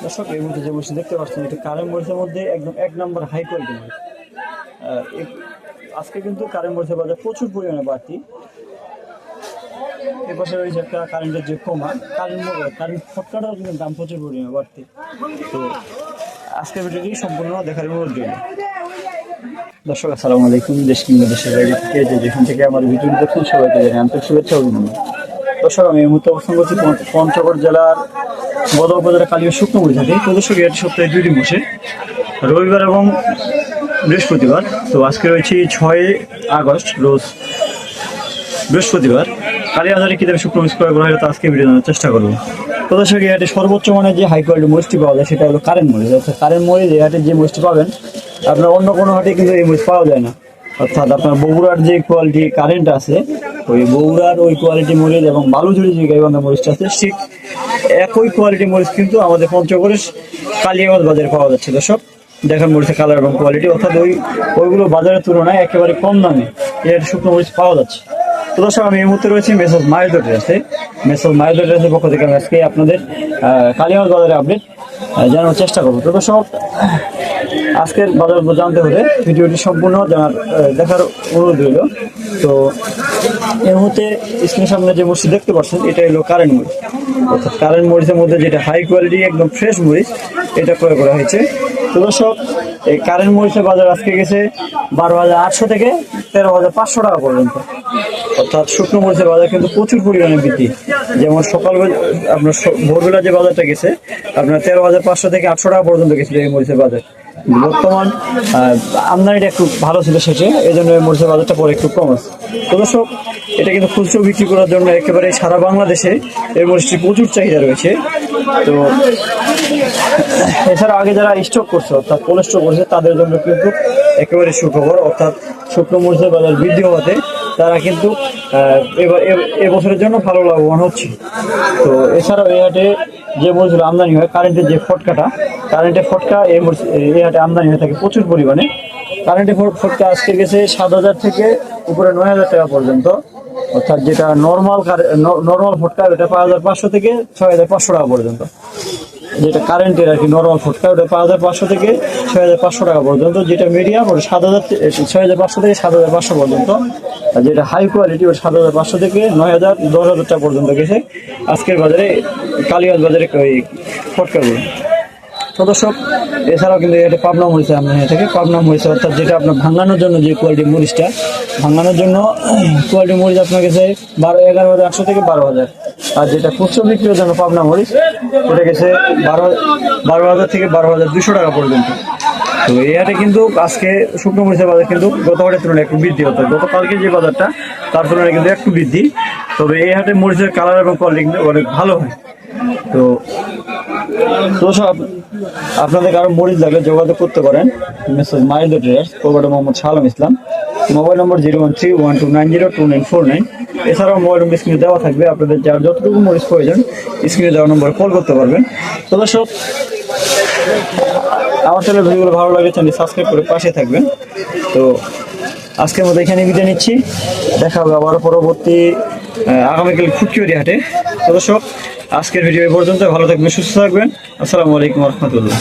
দর্শক এই মুহূর্তে যে মরিচ দেখতে পাচ্ছেন এটা কারেন্ট মরিচের মধ্যে একদম এক নম্বর হাই কোয়ালিটি মরিচ। আজকে কিন্তু কারেন্ট মরিচের বাজার প্রচুর পরিমাণে বাড়তি। এর পাশে রয়েছে একটা কারেন্টের যে কমা, কারেন্ট ফটকাটাও কিন্তু দাম প্রচুর পরিমাণে বাড়তি। তো আজকের ভিডিওটি সম্পূর্ণ দেখার অনুরোধ রইল। দর্শক আসসালামু আলাইকুম। দেশ কিংবা দেশের বাইরে থেকে যেখান থেকে আমার ভিডিও দেখছেন সবাইকে জানাই আন্তরিক শুভেচ্ছা অভিনন্দন। দর্শক আমি এই মুহূর্তে অবস্থান করছি পঞ্চগড় জেলার বদর উপজেলা কালিয়া শুকনো মরিচ হাটে। তো দর্শক এটি সপ্তাহে 2 দিন বসে, রবিবার এবং বৃহস্পতিবার। তো আজকে রয়েছে 6 আগস্ট রোজ বৃহস্পতিবার। কালিয়াবাজারে কীভাবে শুকনো মরিচ ক্রয় করা হয় তো আজকে ভিডিও জানার চেষ্টা করবো। তো দর্শক এই হাটে সর্বোচ্চ মানের যে হাই কোয়ালিটি মরিচটি পাওয়া যায় সেটা হলো কারেন্ট মরিচ। অর্থাৎ কারেন্ট মরিচ এই হাটে যে মরিচটি পাবেন আপনার অন্য কোনো হাটে কিন্তু এই মরিচ পাওয়া যায় না। অর্থাৎ আপনার বগুড়ার যে কোয়ালিটি কারেন্ট আছে, ওই বগুড়ার ওই কোয়ালিটি মরিচ এবং বালুঝুড়ি যে গাইবান্ধা মরিচটা আছে ঠিক একই কোয়ালিটি মরিচ কিন্তু আমাদের পঞ্চগড়ের কালিয়াগঞ্জ বাজারে পাওয়া যাচ্ছে। দর্শক দেখেন মরিচের কালার এবং কোয়ালিটি, অর্থাৎ ওইগুলো বাজারের তুলনায় একেবারে কম দামে এর শুকনো মরিচ পাওয়া যাচ্ছে। তো দর্শক আমি এই মুহূর্তে রয়েছি মেসেজ মায়ের আছে। মেসেজ মায়ের পক্ষ থেকে আমি আজকে আপনাদের কালিয়াগঞ্জ বাজারে আপডেট জানানোর চেষ্টা করবো। তো দর্শক আজকের বাজার জানতে হলে ভিডিওটি সম্পূর্ণ দেখার অনুরোধ রইল। তো এই মুহূর্তে স্ক্রিনের সামনে যে মরিচ দেখতে পাচ্ছেন এটা হলো কারেন্ট মরিচ। অর্থাৎ কারেন্ট মরিচের মধ্যে যেটা হাই কোয়ালিটি একদম ফ্রেশ মরিচ এটা ক্রয় করা হয়েছে। তো দর্শক এই কারেন্ট মরিচের বাজার আজকে গেছে 12,800 থেকে 13,500 টাকা পর্যন্ত। অর্থাৎ শুকনো মরিচের বাজার কিন্তু প্রচুর পরিমাণে বৃদ্ধি। যেমন সকালবেলা আপনার ভোরবেলা যে বাজারটা গেছে আপনার 13,500 থেকে 800 টাকা পর্যন্ত গেছিল এই মরিচের বাজার। বর্তমান আমদানিটা একটু ভালো ছিল সেটা, এই জন্য মরিচের বাজারটা পরে একটু কম আছে। তো দর্শক এটা কিন্তু খুচরো বিক্রি করার জন্য একেবারে সারা বাংলাদেশে এই মরিচটির প্রচুর চাহিদা রয়েছে। তো এছাড়া আগে যারা স্টক করছে অর্থাৎ কোল্ড স্টক করছে তাদের জন্য কিন্তু একেবারে সুখবর। অর্থাৎ শুকনো মরিচের বাজার বৃদ্ধি হওয়াতে তারা কিন্তু এবছরের জন্য ভালো লাভবান হচ্ছে। তো এছাড়াও এই হাটে যে মরিচগুলো আমদানি হয় কারেন্টের যে কারেন্টের ফটকা এই হাটে আমদানি হয়ে থাকে প্রচুর পরিমাণে। কারেন্টের ফটকা আজকে গেছে 7,000 থেকে উপরে 9,000 টাকা পর্যন্ত। অর্থাৎ যেটা নর্মাল ফটকা ওটা 5,500 থেকে 6,500 টাকা পর্যন্ত। যেটা কারেন্টের আর কি নর্মাল ফটকা ওটা 5,500 থেকে 6,500 টাকা পর্যন্ত। যেটা মিডিয়াম ওটা 6,500 থেকে 7,500 পর্যন্ত। আর যেটা হাই কোয়ালিটি ওটা 7,500 থেকে 9,000 10,000 টাকা পর্যন্ত গেছে আজকের বাজারে কালিয়াগঞ্জ বাজারে ওই ফটকাগুলো। তো দর্শক এছাড়াও কিন্তু এটা পাবনা মরিচে আমদানি হয়ে থাকে। পাবনা মরিচ অর্থাৎ যেটা আপনার ভাঙানোর জন্য যে কোয়ালিটি মরিচটা, ভাঙানোর জন্য কোয়ালিটি মরিচ আপনার গেছে 11,800 থেকে 12,000। আর যেটা খুচরো বিক্রির জন্য পাবনা মরিচ ওটা গেছে 12,000 থেকে 12,200 টাকা পর্যন্ত। তো এই হাটে কিন্তু আজকে শুকনো মরিচের বাজার কিন্তু গত হাটের তুলনায় একটু বৃদ্ধি হতো। গতকালকে যে বাজারটা তার তুলনায় কিন্তু একটু বৃদ্ধি। তবে এই হাটে মরিচের কালার এবং কোয়ালিটি কিন্তু অনেক ভালো হয়। তো সব আপনাদের কারো মরিচ লাগলে যোগাযোগ করতে পারেন message mile traders, provider Mohammad সালাম ইসলাম। মোবাইল নম্বর 01312902949। এছাড়াও মোবাইল নম্বর স্ক্রিনে দেওয়া থাকবে, আপনাদের যার যতটুকু মরিচ প্রয়োজন স্ক্রিনে দেওয়া নম্বরে কল করতে পারবেন। তো দর্শক আমার চ্যানেল ভিডিওগুলো ভালো লাগে চ্যানেল সাবস্ক্রাইব করে পাশে থাকবেন। তো আজকের মতো এখানে বিদায় নিচ্ছি, দেখা হবে আবার পরবর্তী আগামীকাল খুটকিবাড়ি হাটে। তো দর্শক আজকের ভিডিও এই পর্যন্ত, ভালো থাকবেন সুস্থ থাকবেন। আসসালামু আলাইকুম রহমতুল্লাহ।